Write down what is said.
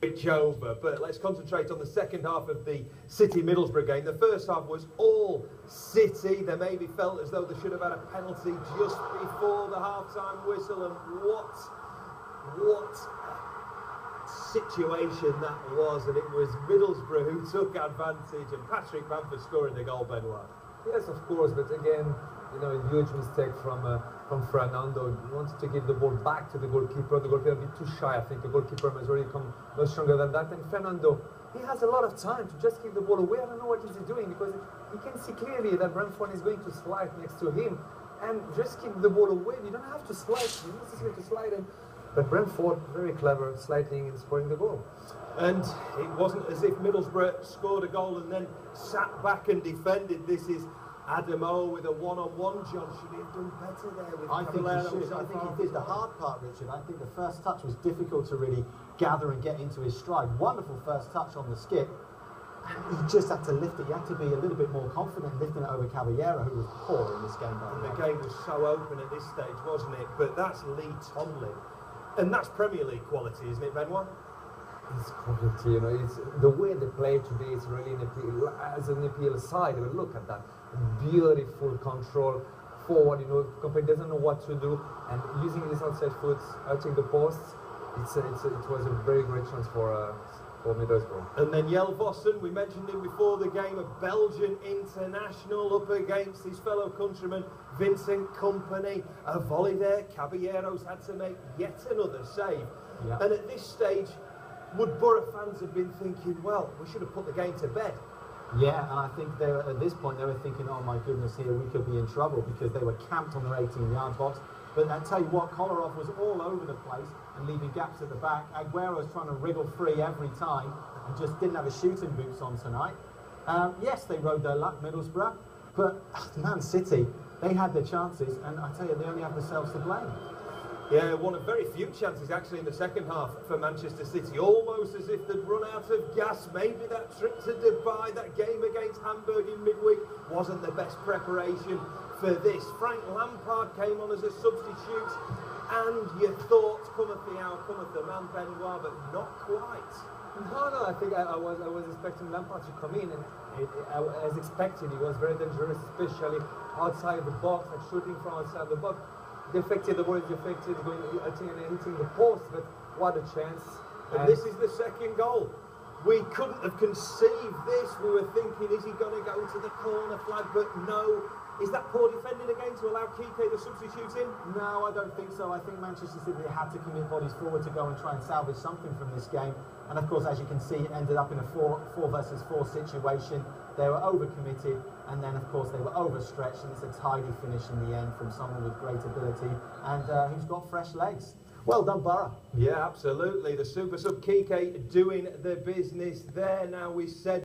switch over, but let's concentrate on the second half of the City Middlesbrough game. The first half was all City. They maybe felt as though they should have had a penalty just before the half-time whistle, and what situation that was. And it was Middlesbrough who took advantage, and Patrick Bamford scoring the goal, Benoit. Yes, of course, but again, you know, a huge mistake from Fernando. He wanted to give the ball back to the goalkeeper. The goalkeeper a bit too shy. I think the goalkeeper has already come much stronger than that. And Fernando, he has a lot of time to just give the ball away. I don't know what he's doing, because he can see clearly that Brentford is going to slide next to him, and just give the ball away. You don't have to slide. You're not necessarily to slide in. But Brentford, very clever, sliding and scoring the goal. And it wasn't as if Middlesbrough scored a goal and then sat back and defended. This is Adamo with a one-on-one. John, should he have done better there with Caballero? I think he did the hard part, Richard. I think the first touch was difficult to really gather and get into his stride. Wonderful first touch on the skip. And he just had to lift it. He had to be a little bit more confident lifting it over Caballero, who was poor in this game. The game was so open at this stage, wasn't it? But that's Lee Tomlin. And that's Premier League quality, isn't it, Benoit? It's quality, you know. It's the way they play today is really an appeal, as an appeal side. I mean, look at that beautiful control forward. You know, company doesn't know what to do, and using his outside foot, outing the posts. It was a very great chance for Middlesbrough. And then Jelle Vossen, we mentioned him before the game, a Belgian international up against his fellow countryman Vincent Kompany. A volley there, Caballero's had to make yet another save. Yeah. And at this stage, would Borough fans have been thinking, well, we should have put the game to bed? Yeah, and I think they were, at this point they were thinking, oh my goodness, here we could be in trouble, because they were camped on their 18-yard box. But I tell you what, Kolarov was all over the place and leaving gaps at the back. Aguero's trying to wriggle free every time and just didn't have his shooting boots on tonight. Yes, they rode their luck, Middlesbrough, but Man City, they had their chances, and I tell you, they only have themselves to blame. Yeah, one of very few chances actually in the second half for Manchester City, almost as if they'd run out of gas. Maybe that trip to Dubai, that game against Hamburg in midweek, wasn't the best preparation for this. Frank Lampard came on as a substitute, and you thought, cometh the hour, cometh the man, Benoit, but not quite. No, I think I was expecting Lampard to come in, and as expected, he was very dangerous, especially outside the box, and shooting from outside the box. Defected, the ball is defected, going and hitting the post, but what a chance. And this is the second goal. We couldn't have conceived this. We were thinking, is he going to go to the corner flag? But no. Is that poor defending again to allow Kike the substitute in? No, I don't think so. I think Manchester City had to commit bodies forward to go and try and salvage something from this game. And of course, as you can see, it ended up in a 4 versus 4 situation. They were overcommitted, and then of course they were overstretched, and it's a tidy finish in the end from someone with great ability and who's got fresh legs. Well done, Borough. Yeah, absolutely. The super sub Kike doing the business there. Now we said